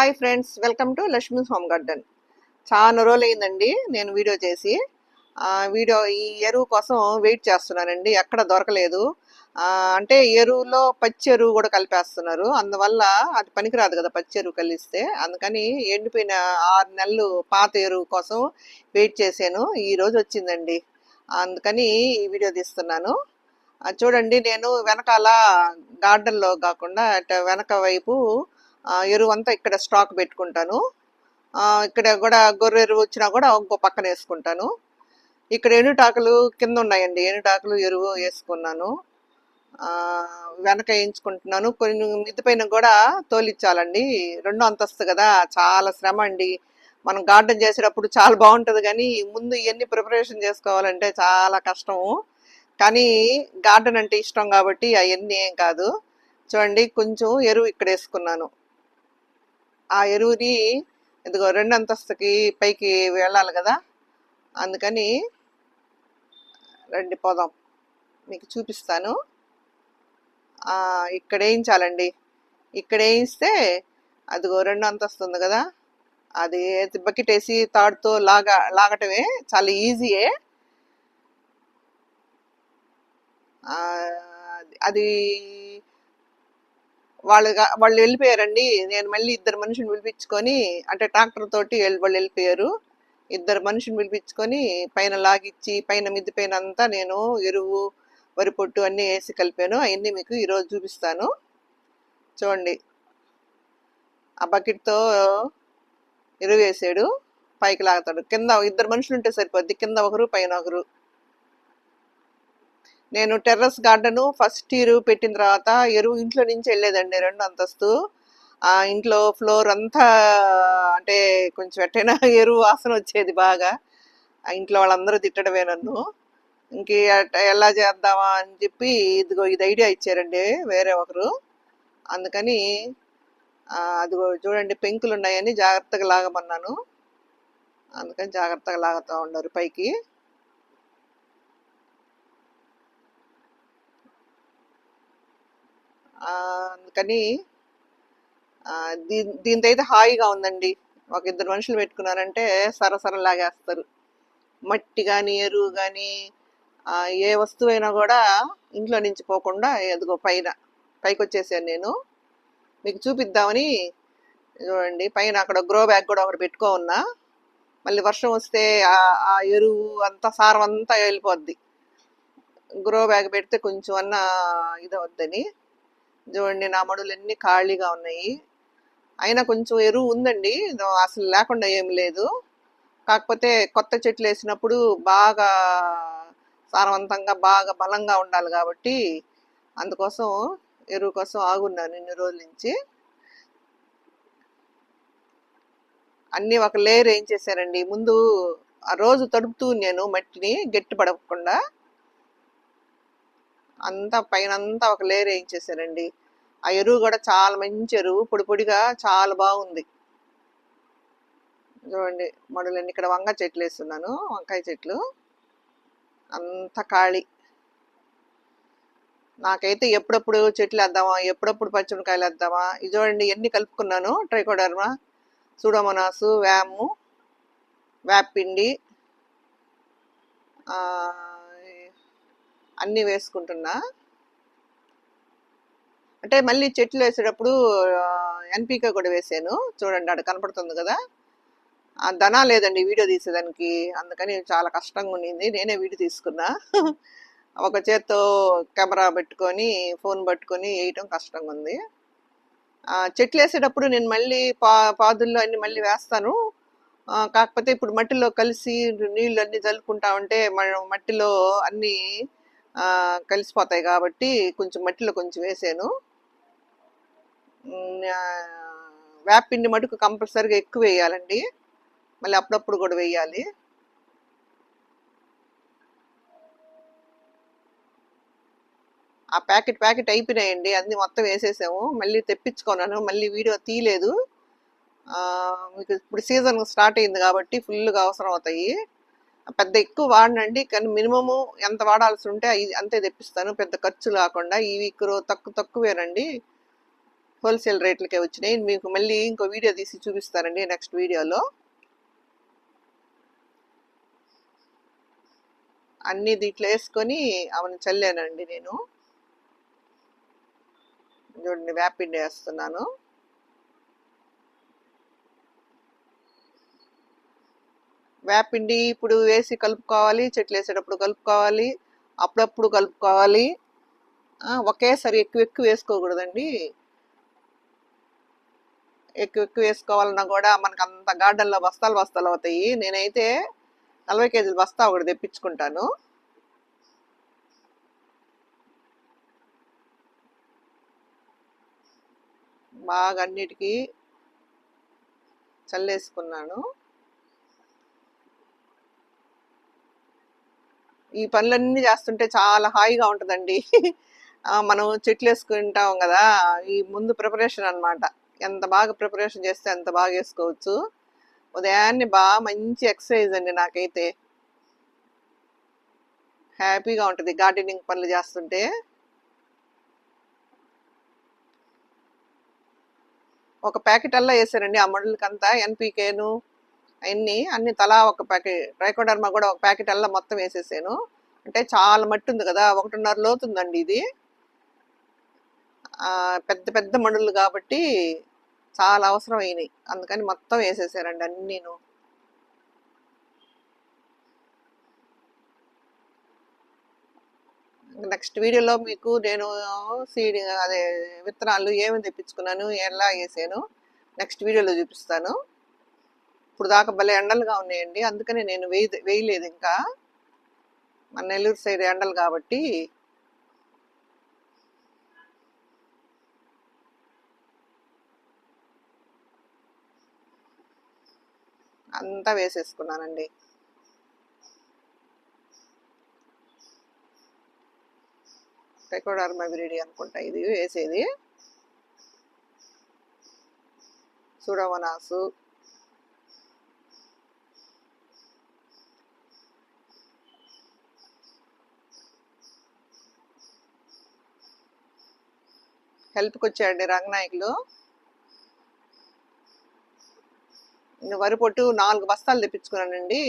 Hi friends, welcome to Lakshmi's home garden. చాలా రోజులైందండి నేను video చేసి. ఈ ఎరువు కోసం వెయిట్ చేస్తున్నానండి. ఎక్కడ దొరకలేదు. అంటే ఎరువులో పచ్చి ఎరువు కూడా కలిపేస్తున్నారు. అందువల్ల అది పనికిరాదు కదా పచ్చి ఎరువు కలిస్తే. అందుకని ఎండిపోయిన 6 నెలలు పాత ఎరువు కోసం వెయిట్ చేశాను. ఈరోజు వచ్చిందండి. అందుకని ఈ వీడియో తీస్తున్నాను. చూడండి, నేను వెనకాల గార్డెన్లో కాకుండా వెనక వైపు ఎరువంతా ఇక్కడ స్టాక్ పెట్టుకుంటాను. ఇక్కడ కూడా గొర్రె ఎరువు వచ్చినా కూడా ఇంకో పక్కన వేసుకుంటాను. ఇక్కడ ఎనుటాకులు కింద ఉన్నాయండి, ఎనుటాకులు ఎరువు వేసుకున్నాను. వెనక వేయించుకుంటున్నాను. కొన్ని మిద్ది పైన కూడా తోలిచ్చాలండి. 2వ అంతస్తు కదా, చాలా శ్రమ అండి. మనం గార్డెన్ చేసేటప్పుడు చాలా బాగుంటుంది, కానీ ముందు ఇవన్నీ ప్రిపరేషన్ చేసుకోవాలంటే చాలా కష్టము. కానీ గార్డెన్ అంటే ఇష్టం కాబట్టి అవన్నీ ఏం కాదు. చూడండి, కొంచెం ఎరువు ఇక్కడ వేసుకున్నాను. ఆ ఎరువుని ఇదిగో 2వ అంతస్తుకి పైకి వెళ్ళాలి కదా, అందుకని రండి పోదాం, మీకు చూపిస్తాను. ఇక్కడ వేయించాలండి. ఇక్కడ వేయిస్తే అదిగో 2వ అంతస్తు ఉంది కదా, అది బకెట్ వేసి తాడుతో లాగటమే, చాలా ఈజీయే. అది వాళ్ళు వెళ్ళిపోయారండి. నేను మళ్ళీ 2 మనుషులు పిలిపించుకొని, అంటే ట్రాక్టర్ తోటి వాళ్ళు వెళ్ళిపోయారు. 2 మనుషులు పిలిపించుకొని పైన లాగిచ్చి, పైన మిద్ది పైన అంతా నేను ఎరువు, వరి పొట్టు అన్నీ వేసి కలిపాను. అవన్నీ మీకు ఈరోజు చూపిస్తాను. చూడండి, ఆ బకెట్తో ఎరువు వేసాడు, పైకి లాగుతాడు. కింద 2 మనుషులు ఉంటే సరిపోద్ది, కింద ఒకరు పైన ఒకరు. నేను టెర్రస్ గార్డెన్ ఫస్ట్ ఇయర్ పెట్టిన తర్వాత ఎరువు ఇంట్లో నుంచి వెళ్ళేదండి, 2వ అంతస్తు. ఇంట్లో ఫ్లోర్ అంతా అంటే కొంచెం ఎట్టైనా ఎరువు వాసన వచ్చేది బాగా. ఇంట్లో వాళ్ళందరూ తిట్టడమే నన్ను. ఎలా చేద్దామా అని చెప్పి ఇదిగో ఇది ఐడియా ఇచ్చారండి వేరే ఒకరు. అందుకని అదిగో చూడండి, పెంకులు ఉన్నాయని జాగ్రత్తగా లాగమన్నాను. అందుకని జాగ్రత్తగా లాగుతూ ఉన్నారు పైకి. అందుకని దీంతో అయితే హాయిగా ఉందండి. ఒక 2 మనుషులు పెట్టుకున్నారంటే సరసర లాగేస్తారు. మట్టి కానీ ఎరువు కానీ ఏ వస్తువైనా కూడా ఇంట్లో నుంచి పోకుండా ఎదుగో పైకి వచ్చేసాను నేను. మీకు చూపిద్దామని. చూడండి, పైన అక్కడ గ్రో బ్యాగ్ కూడా ఒకటి పెట్టుకో ఉన్నా. మళ్ళీ వర్షం వస్తే ఆ ఎరువు అంతా సారం అంతా వెళ్ళిపోద్ది. గ్రో బ్యాగ్ పెడితే కొంచెం అన్నా ఇదవద్దని. చూడండి, నా మడులన్నీ ఖాళీగా ఉన్నాయి. అయినా కొంచెం ఎరువు ఉందండి, అసలు లేకుండా ఏం లేదు. కాకపోతే కొత్త చెట్లు వేసినప్పుడు బాగా సారవంతంగా బాగా బలంగా ఉండాలి కాబట్టి అందుకోసం ఎరువు కోసం ఆగున్నాను ఇన్ని రోజుల నుంచి. అన్నీ ఒక లేయర్ ఏం చేశానండి. ముందు ఆ రోజు తడుపుతూ నేను మట్టిని గట్టి పడకుండా అంతా పైన అంతా ఒక లేయర్ వేయించేసానండి. ఆ ఎరువు కూడా చాలా మంచి ఎరువు, పొడి పొడిగా చాలా బాగుంది. చూడండి, మడులన్నీ ఇక్కడ వంగ చెట్లు వేస్తున్నాను, వంకాయ చెట్లు అంత ఖాళీ. నాకైతే ఎప్పుడప్పుడు చెట్లు వేద్దామా, ఎప్పుడప్పుడు పచ్చిమిరకాయలు వేద్దామా. ఇది చూడండి, ఎన్ని కలుపుకున్నాను. ట్రైకోడర్మా, సూడోమోనాసు, వేపిండి అన్నీ వేసుకుంటున్నా. అంటే మళ్ళీ చెట్లు వేసేటప్పుడు ఎన్పికే కూడా వేసాను. చూడండి, అక్కడ కనపడుతుంది కదా. ధనా లేదండి వీడియో తీసేదానికి, అందుకని చాలా కష్టంగా ఉండింది. నేనే వీడియో తీసుకున్నా. ఒక చేత్తో కెమెరా పెట్టుకొని ఫోన్ పట్టుకొని వేయటం కష్టంగా ఉంది. చెట్లు వేసేటప్పుడు నేను మళ్ళీ పాదుల్లో అన్ని మళ్ళీ వేస్తాను. కాకపోతే ఇప్పుడు మట్టిలో కలిసి నీళ్ళు అన్నీ చల్లుకుంటా ఉంటే మట్టిలో అన్నీ కలిసిపోతాయి కాబట్టి కొంచెం మట్టిలో కొంచెం వేసాను. వేపిండి మటుకు కంపల్సరీగా ఎక్కువ వేయాలండి, మళ్ళీ అప్పుడప్పుడు కూడా వేయాలి. ఆ ప్యాకెట్ అయిపోయినాయండి, అన్ని మొత్తం వేసేసాము. మళ్ళీ తెప్పించుకున్నాను, మళ్ళీ వీడియో తీయలేదు. మీకు ఇప్పుడు సీజన్ స్టార్ట్ అయింది కాబట్టి ఫుల్గా అవసరం అవుతాయి. పెద్ద ఎక్కువ వాడనండి, కానీ మినిమము ఎంత వాడాల్సి ఉంటే అంతే తెప్పిస్తాను, పెద్ద ఖర్చు కాకుండా. ఈ వీక్ తక్కువేనండి. హోల్సేల్ రేట్లకే వచ్చినాయి. మీకు మళ్ళీ ఇంకో వీడియో తీసి చూపిస్తానండి నెక్స్ట్ వీడియోలో. అన్నీ దీంట్లో వేసుకొని అవన్నీ చల్లానండి నేను. చూడండి వేపిండి వేస్తున్నాను. వేపిండి ఇప్పుడు వేసి కలుపుకోవాలి, చెట్లు వేసేటప్పుడు కలుపుకోవాలి, అప్పుడప్పుడు కలుపుకోవాలి. ఒకేసారి ఎక్కువ ఎక్కువ వేసుకోకూడదండి. ఎక్కువ ఎక్కువ వేసుకోవాలన్నా కూడా మనకు అంత గార్డెన్లో బస్తాలు బస్తాలు అవుతాయి. నేనైతే 40 కేజీల బస్తా ఒకటి తెప్పించుకుంటాను. బాగా అన్నిటికీ చల్లేసుకున్నాను. ఈ పనులన్నీ చేస్తుంటే చాలా హాయిగా ఉంటుందండి. మనం చెట్లు వేసుకుంటాం కదా, ఈ ముందు ప్రిపరేషన్ అన్నమాట. ఎంత బాగా ప్రిపరేషన్ చేస్తే అంత బాగా వేసుకోవచ్చు. ఉదయాన్నే బాగా మంచి ఎక్సర్సైజ్ అండి నాకైతే. హ్యాపీగా ఉంటుంది గార్డెనింగ్ పనులు చేస్తుంటే. ఒక ప్యాకెట్ అల్లా వేసానండి ఆ మడులకంతా. ఎన్పీకేను అన్ని తలా ఒక ప్యాకెట్, ట్రైకోడర్మా కూడా ఒక ప్యాకెట్ అల్లా మొత్తం వేసేసాను. అంటే చాలా మట్టి ఉంది కదా, 1.5 లోతు ఉందండి ఇది. పెద్ద పెద్ద మడులు కాబట్టి చాలా అవసరం అయినాయి. అందుకని మొత్తం వేసేసారండి అన్నీను. నెక్స్ట్ వీడియోలో మీకు నేను సీడ్ అదే విత్తనాలు ఏమి తెప్పించుకున్నాను, ఎలా వేసాను నెక్స్ట్ వీడియోలో చూపిస్తాను. ఇప్పుడు దాకా భలే ఎండలుగా ఉన్నాయండి, అందుకని నేను వేయలేదు ఇంకా. మన నెల్లూరు సైడ్ ఎండలు కాబట్టి. అంతా వేసేసుకున్నానండి. ట్రైకోడర్మా విరిడి అనుకుంటా ఇది వేసేది. సూడోమోనాసు, హెల్ప్కి వచ్చాయండి రంగనాయకులు. వరి పొట్టు 4 బస్తాలు తెప్పించుకున్నానండి.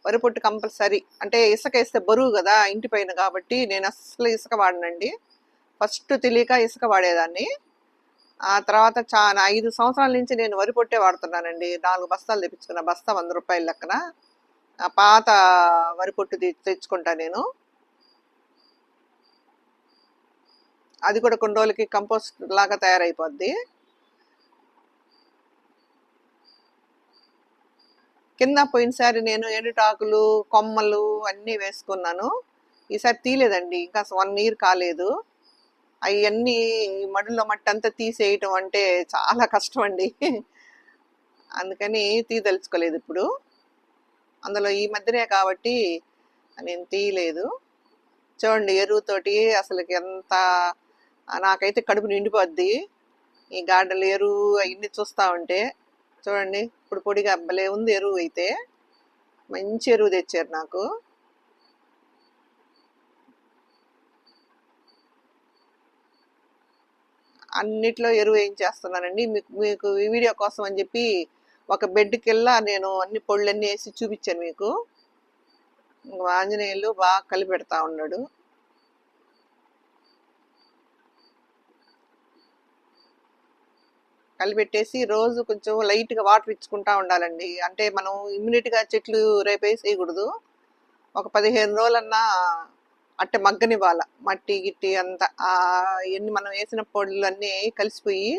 వరి పొట్టు కంపల్సరీ, అంటే ఇసుక వేస్తే బరువు కదా ఇంటి పైన కాబట్టి నేను అస్సలు ఇసుక వాడనండి. ఫస్ట్ తెలియక ఇసుక వాడేదాన్ని. ఆ తర్వాత 5 సంవత్సరాల నుంచి నేను వరి పొట్టే వాడుతున్నానండి. 4 బస్తాలు తెప్పించుకున్న, బస్తా 100 రూపాయల లెక్కన. పాత వరి పొట్టు తెచ్చుకుంటా నేను. అది కూడా కొన్ని రోజులకి కంపోస్ట్ లాగా తయారైపోద్ది. కింద పోయినసారి నేను ఎండుటాకులు, కొమ్మలు అన్నీ వేసుకున్నాను. ఈసారి తీయలేదండి, ఇంకా 1 ఇయర్ కాలేదు. అవన్నీ మడుల్లో మట్టి అంతా తీసేయటం అంటే చాలా కష్టం అండి. అందుకని తీయదలుచుకోలేదు ఇప్పుడు. అందులో ఈ మధ్యనే కాబట్టి నేను తీయలేదు. చూడండి ఎరువుతోటి అసలుకి ఎంత, నాకైతే కడుపు నిండిపోద్ది ఈ గార్డెన్లో ఎరువు అవన్నీ చూస్తూ ఉంటే. చూడండి ఇప్పుడు పొడిగా భలే ఉంది ఎరువు అయితే. మంచి ఎరువు తెచ్చారు నాకు. అన్నిట్లో ఎరువు ఏం చేస్తున్నానండి, మీకు ఈ వీడియో కోసం అని చెప్పి ఒక బెడ్కెల్లా నేను అన్ని పొళ్ళన్నీ వేసి చూపించాను మీకు. ఆంజనేయులు బాగా కలిపెడతా ఉన్నాడు. కలిపెట్టేసి రోజు కొంచెం లైట్గా వాటర్ ఇచ్చుకుంటా ఉండాలండి. అంటే మనం ఇమ్మీడియట్గా చెట్లు రేపు వేసేయకూడదు. ఒక 15 రోజులన్నా అట్టే మగ్గనివ్వాల. మట్టి గిట్టి అంతా ఎన్ని మనం వేసిన పొడులు అన్నీ కలిసిపోయి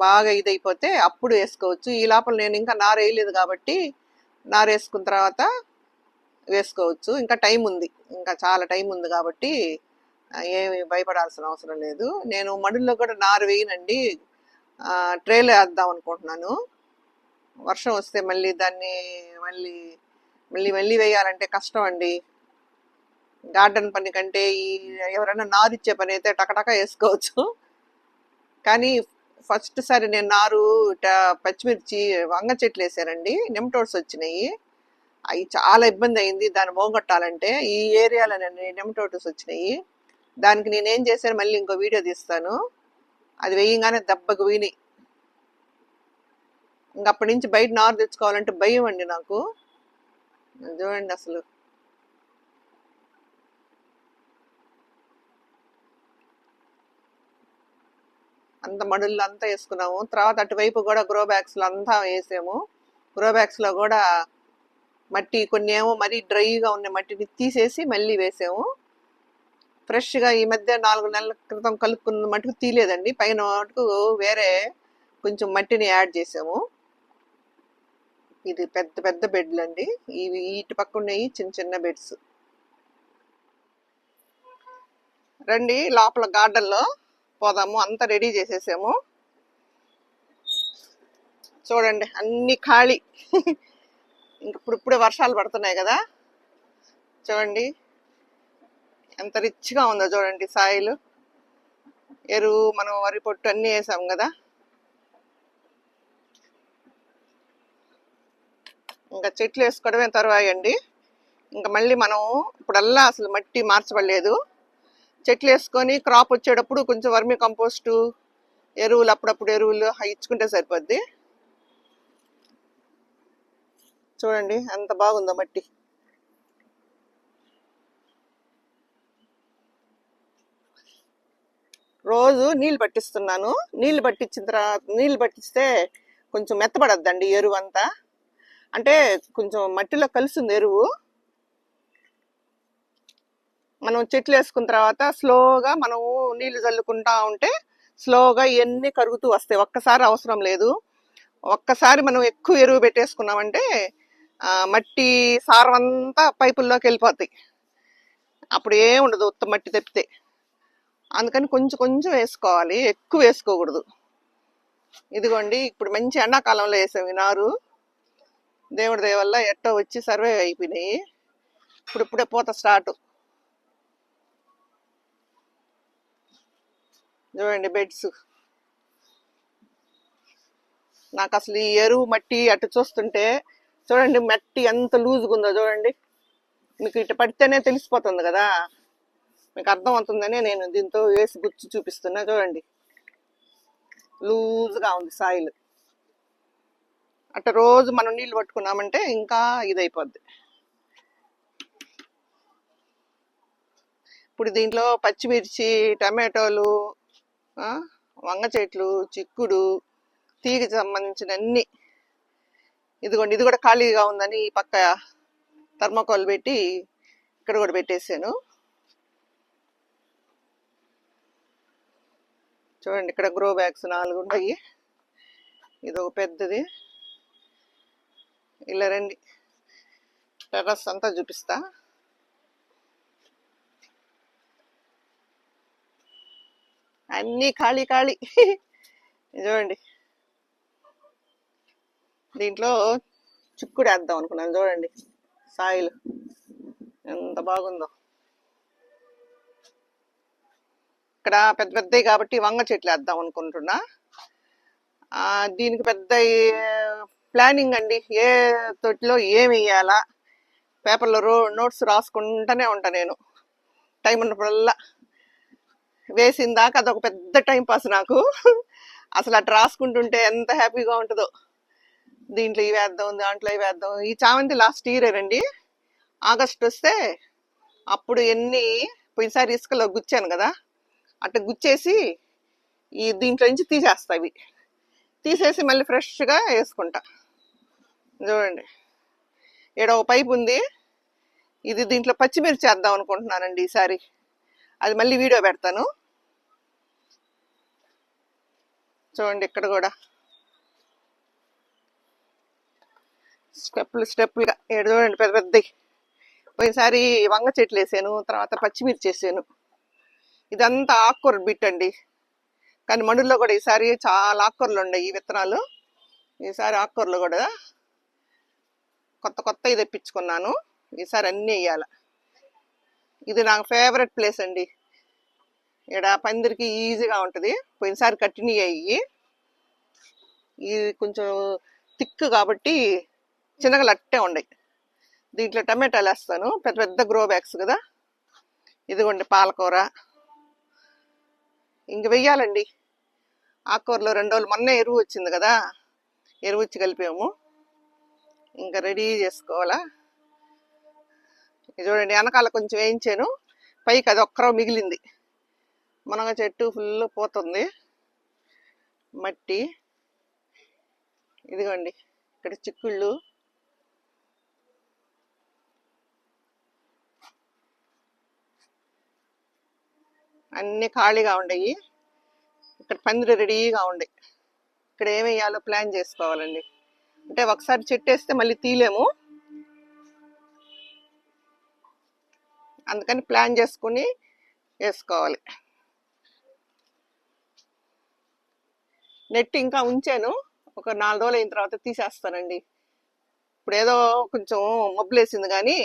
బాగా ఇదైపోతే అప్పుడు వేసుకోవచ్చు. ఈ లోపల నేను ఇంకా నారు వేయలేదు కాబట్టి నారు వేసుకున్న తర్వాత వేసుకోవచ్చు. ఇంకా టైం ఉంది, ఇంకా చాలా టైం ఉంది కాబట్టి ఏమి భయపడాల్సిన అవసరం లేదు. నేను మడుల్లో కూడా నారు వేయనండి, ట్రేలో వేద్దాం అనుకుంటున్నాను. వర్షం వస్తే మళ్ళీ దాన్ని మళ్ళీ మళ్ళీ మళ్ళీ వేయాలంటే కష్టం అండి. గార్డెన్ పని కంటే ఈ ఎవరైనా నారు ఇచ్చే పని అయితే టకటక వేసుకోవచ్చు. కానీ ఫస్ట్ సారి నేను నారు పచ్చిమిర్చి వంగ చెట్లు వేసానండి, నెమటోడ్స్ వచ్చినాయి. అవి చాలా ఇబ్బంది అయింది దాన్ని పోగొట్టాలంటే. ఈ ఏరియాలో నెమటోడ్స్ వచ్చినాయి. దానికి నేనేం చేశాను మళ్ళీ ఇంకో వీడియో తీస్తాను. అది వేయంగానే దెబ్బకు విని ఇంకప్పటి నుంచి బయట నారు తెచ్చుకోవాలంటే భయం అండి నాకు. చూడండి అసలు అంత మడుల్లో అంతా వేసుకున్నాము. తర్వాత అటువైపు కూడా గ్రో బ్యాగ్స్లో అంతా వేసాము. గ్రో బ్యాగ్స్లో కూడా మట్టి కొన్ని ఏమో మరీ డ్రైగా ఉన్న మట్టిని తీసేసి మళ్ళీ వేసాము. ఫ్రెష్గా ఈ మధ్య 4 నెలల క్రితం కలుపుకున్న మటుకు తీయలేదండి. పైన మటుకు వేరే కొంచెం మట్టిని యాడ్ చేసాము. ఇది పెద్ద పెద్ద బెడ్లు అండి. ఇవి ఇటు పక్క ఉన్నాయి చిన్న చిన్న బెడ్స్. రండి లోపల గార్డెన్లో పోదాము. అంతా రెడీ చేసేసాము. చూడండి అన్ని ఖాళీ. ఇప్పుడే వర్షాలు పడుతున్నాయి కదా. చూడండి ఎంత రిచ్గా ఉందో చూడండి. సాయిలు, ఎరువు, మనం వరి పొట్టు అన్నీ వేసాం కదా. ఇంకా చెట్లు వేసుకోవడమే తరువాయండి. ఇంకా మళ్ళీ మనం ఇప్పుడల్లా అసలు మట్టి మార్చబడలేదు. చెట్లు వేసుకొని క్రాప్ వచ్చేటప్పుడు కొంచెం వర్మి కంపోస్టు, ఎరువులు అప్పుడప్పుడు ఎరువులు ఇచ్చుకుంటే సరిపోద్ది. చూడండి ఎంత బాగుందో మట్టి. రోజు నీళ్ళు పట్టిస్తున్నాను. నీళ్ళు పట్టించిన తర్వాత నీళ్ళు పట్టిస్తే కొంచెం మెత్తపడద్దండి ఎరువు అంతా. అంటే కొంచెం మట్టిలో కలిసింది ఎరువు. మనం చెట్లు వేసుకున్న తర్వాత స్లోగా మనం నీళ్లు చల్లుకుంటా ఉంటే స్లోగా ఇవన్నీ కరుగుతూ వస్తాయి. ఒక్కసారి అవసరం లేదు. ఒక్కసారి మనం ఎక్కువ ఎరువు పెట్టేసుకున్నామంటే మట్టి సారం అంతా పైపుల్లోకి వెళ్ళిపోతాయి. అప్పుడు ఏం ఉండదు, ఉత్త మట్టి తెప్పితే. అందుకని కొంచెం కొంచెం వేసుకోవాలి, ఎక్కువ వేసుకోకూడదు. ఇదిగోండి ఇప్పుడు మంచి ఎండాకాలంలో వేసాం ఈ నారు. దేవుడి దయ వల్ల ఎట్టో వచ్చి సర్వే అయిపోయినాయి. ఇప్పుడే పూత స్టార్ట్. చూడండి బెడ్స్. నాకు అసలు ఈ ఎరువు మట్టి అటు చూస్తుంటే చూడండి మట్టి ఎంత లూజ్గా ఉందో చూడండి. మీకు ఇటు పడితేనే తెలిసిపోతుంది కదా, మీకు అర్థం అవుతుందని నేను దీంతో వేసి గుచ్చి చూపిస్తున్నా. చూడండి లూజ్గా ఉంది సాయిల్. అట్ట రోజు మనం నీళ్ళు పట్టుకున్నామంటే ఇంకా ఇదైపోద్ది. ఇప్పుడు దీంట్లో పచ్చిమిర్చి, టమాటోలు, వంగ చెట్లు, చిక్కుడు, తీగకి సంబంధించిన అన్ని. ఇదిగోండి ఇది కూడా ఖాళీగా ఉందని ఈ పక్క థర్మోకోల్ పెట్టి ఇక్కడ కూడా పెట్టేసాను. చూడండి ఇక్కడ గ్రో బ్యాగ్స్ 4 ఉన్నాయి. ఇది ఒక పెద్దది. ఇలా రండి టెర్రస్ అంతా చూపిస్తా. అన్నీ ఖాళీ ఖాళీ. చూడండి దీంట్లో చిక్కుడు వేద్దాం అనుకున్నాను. చూడండి సాయిల్ ఎంత బాగుందో. ఇక్కడ పెద్ద పెద్దవి కాబట్టి వంగ చెట్లు వేద్దాం అనుకుంటున్నా. దీనికి పెద్ద ప్లానింగ్ అండి. ఏ తొట్టిలో ఏమి వేయాలా పేపర్లో నోట్స్ రాసుకుంటూనే ఉంటా నేను. టైం ఉన్నప్పుడల్లా వేసిన దాకా అదొక పెద్ద టైం పాస్ నాకు. అసలు అటు రాసుకుంటుంటే ఎంత హ్యాపీగా ఉంటుందో. దీంట్లో ఇవి వేద్దాం, దాంట్లో ఇవి వేద్దాం. ఈ చామంతి లాస్ట్ ఇయర్ రండి, ఆగస్ట్ వస్తే అప్పుడు పోయినసారి ఇసుకలో గుచ్చాను కదా, అట్లా గుచ్చేసి ఈ దీంట్లో నుంచి తీసేస్తా. ఇవి తీసేసి మళ్ళీ ఫ్రెష్గా వేసుకుంటా. చూడండి ఈడ ఒక పైపు ఉంది. ఇది దీంట్లో పచ్చిమిర్చి వేద్దాం అనుకుంటున్నానండి ఈసారి. అది మళ్ళీ వీడియో పెడతాను. చూడండి ఇక్కడ కూడా స్టెప్పులుగా ఏడు చూడండి పెద్ద పెద్దవి. పోయినసారి వంగ చెట్లు వేసాను, తర్వాత పచ్చిమిర్చి వేసాను. ఇదంతా ఆకుకూర బిట్ అండి. కానీ మడుల్లో కూడా ఈసారి చాలా ఆకుకూరలు ఉన్నాయి ఈ విత్తనాలు. ఈసారి ఆకుకూరలు కూడా కొత్త తెప్పించుకున్నాను. ఈసారి అన్నీ వేయాల. ఇది నాకు ఫేవరెట్ ప్లేస్ అండి. ఇక్కడ పందిరికి ఈజీగా ఉంటుంది. పోయినసారి కట్టినవి అయ్యి ఇది కొంచెం థిక్ కాబట్టి చిన్నగా అట్టే ఉన్నాయి. దీంట్లో టమాటాలు వేస్తాను. పెద్ద పెద్ద గ్రో బ్యాగ్స్ కదా. ఇదిగోండి పాలకూర ఇంక వెయ్యాలండి. ఆకుకూరలో 2 రోజులు మొన్నే ఎరువు వచ్చింది కదా, ఎరువు ఇచ్చి కలిపాము. ఇంకా రెడీ చేసుకోవాలా. ఇది చూడండి, వెనకాల కొంచెం వేయించాను, పైకి అది ఒక్కరో మిగిలింది. మునగ చెట్టు ఫుల్ పోతుంది మట్టి. ఇదిగోండి ఇక్కడ చిక్కుళ్ళు. అన్నీ ఖాళీగా ఉండయి. ఇక్కడ పందిరి రెడీగా ఉండే. ఇక్కడ ఏమి వేయాలో ప్లాన్ చేసుకోవాలండి. అంటే ఒకసారి చెట్టు వేస్తే మళ్ళీ తీయలేము, అందుకని ప్లాన్ చేసుకుని వేసుకోవాలి. నెట్ ఇంకా ఉంచాను, ఒక 4 రోజులు అయిన తర్వాత తీసేస్తానండి. ఇప్పుడు ఏదో కొంచెం మబ్బులేసింది కానీ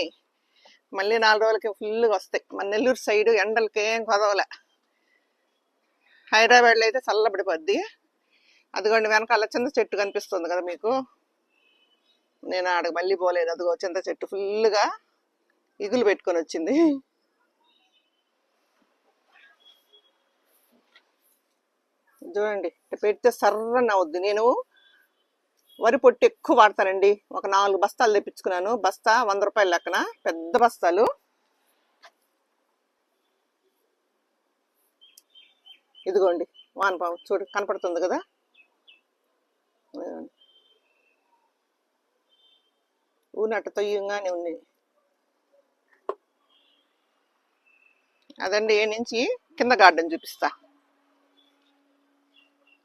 మళ్ళీ 4 రోజులకి ఫుల్గా వస్తాయి. మన నెల్లూరు సైడ్ ఎండలకి ఏం కొదవలే. హైదరాబాద్లో అయితే చల్లబడిపోద్ది. అదిగోండి వెనకాల చింత చెట్టు కనిపిస్తుంది కదా మీకు, నేను ఆడకు మళ్ళీ పోలేదు. అదిగో చింత చెట్టు ఫుల్గా ఇగులు పెట్టుకొని వచ్చింది. చూడండి పెడితే సర్రని అవుద్ది. నేను వరి పొట్టు ఎక్కువ వాడతానండి. ఒక 4 బస్తాలు తెప్పించుకున్నాను. బస్తా 100 రూపాయల లెక్కన, పెద్ద బస్తాలు. ఇదిగోండి వానపాము చూడు కనపడుతుంది కదా, ఊనట్టు తొయ్యంగానే ఉంది. అదండి ఏ నుంచి కింద గార్డెన్ చూపిస్తా.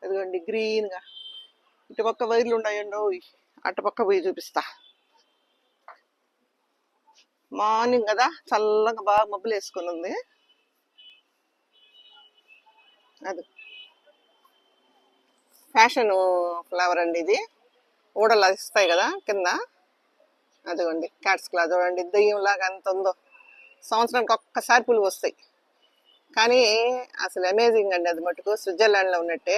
అదిగోండి గ్రీన్గా, ఇటుపక్క వైర్లు ఉన్నాయండో, అటుపక్క పోయి చూపిస్తా. మార్నింగ్ కదా చల్లగా బాగా మబ్బులు వేసుకుని ఉంది. అది ఫ్యాషన్ ఫ్లవర్ అండి, ఇది ఊడలు ఇస్తాయి కదా కింద. అదిగోండి క్యాట్స్ క్లా చూడండి, దెయ్యంలాగా ఎంత ఉందో. సంవత్సరానికి ఒక్కసారి పులుగు వస్తాయి, కానీ అసలు అమేజింగ్ అండి. అది మటుకు స్విట్జర్లాండ్లో ఉన్నట్టే.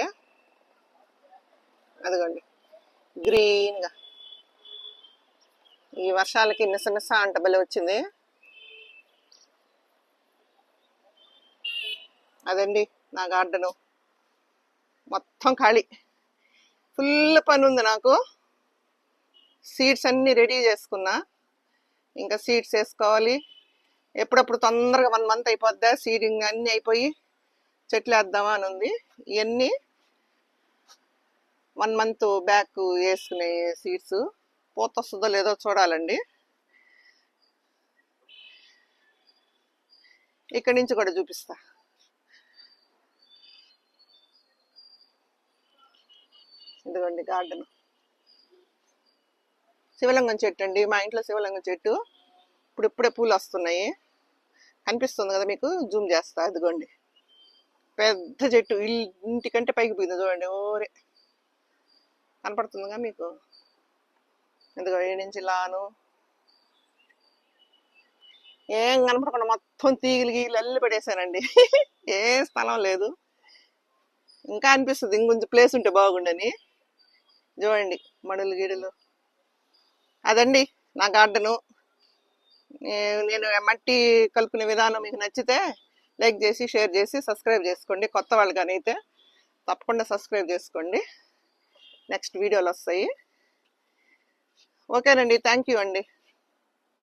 అదిగోండి గ్రీన్గా, ఈ వర్షాలకి నిస అంట బలి వచ్చింది. అదండి నా గార్డెను మొత్తం ఖాళీ. ఫుల్ పని ఉంది నాకు. సీడ్స్ అన్నీ రెడీ చేసుకున్నా, ఇంకా సీడ్స్ వేసుకోవాలి. ఎప్పుడప్పుడు తొందరగా 1 మంత్ అయిపోద్దా సీడింగ్ అన్నీ అయిపోయి చెట్లు వేద్దామా అని ఉంది. ఇవన్నీ 1 మంత్ బ్యాక్ వేసుకునే సీడ్స్. పూత వస్తుందో లేదో చూడాలండి. ఇక్కడి నుంచి కూడా చూపిస్తా. ఇదిగోండి గార్డెన్. శివలింగం చెట్టు అండి, మా ఇంట్లో శివలింగం చెట్టు. ఇప్పుడే పూలు వస్తున్నాయి, కనిపిస్తుంది కదా మీకు, జూమ్ చేస్తా. ఇదిగోండి పెద్ద చెట్టు, ఇంటికంటే పైకి పోయింది చూడండి. ఓరే కనపడుతుందిగా మీకు. ఇదిగో ఈ నుంచి లాను ఏం కనపడకుండా మొత్తం తీగిలి గీగిలి అల్లి పెట్టేశానండి. ఏ స్థలం లేదు. ఇంకా అనిపిస్తుంది ఇంకొంచెం ప్లేస్ ఉంటే బాగుండని. చూడండి మడులు గిడులు. అదండి నా గార్డెను. నేను మట్టి కలుపుకునే విధానం మీకు నచ్చితే లైక్ చేసి, షేర్ చేసి, సబ్స్క్రైబ్ చేసుకోండి. కొత్త వాళ్ళు కానీ అయితే తప్పకుండా సబ్స్క్రైబ్ చేసుకోండి, నెక్స్ట్ వీడియోలు వస్తాయి. ఓకేనండి, థ్యాంక్ యూ అండి.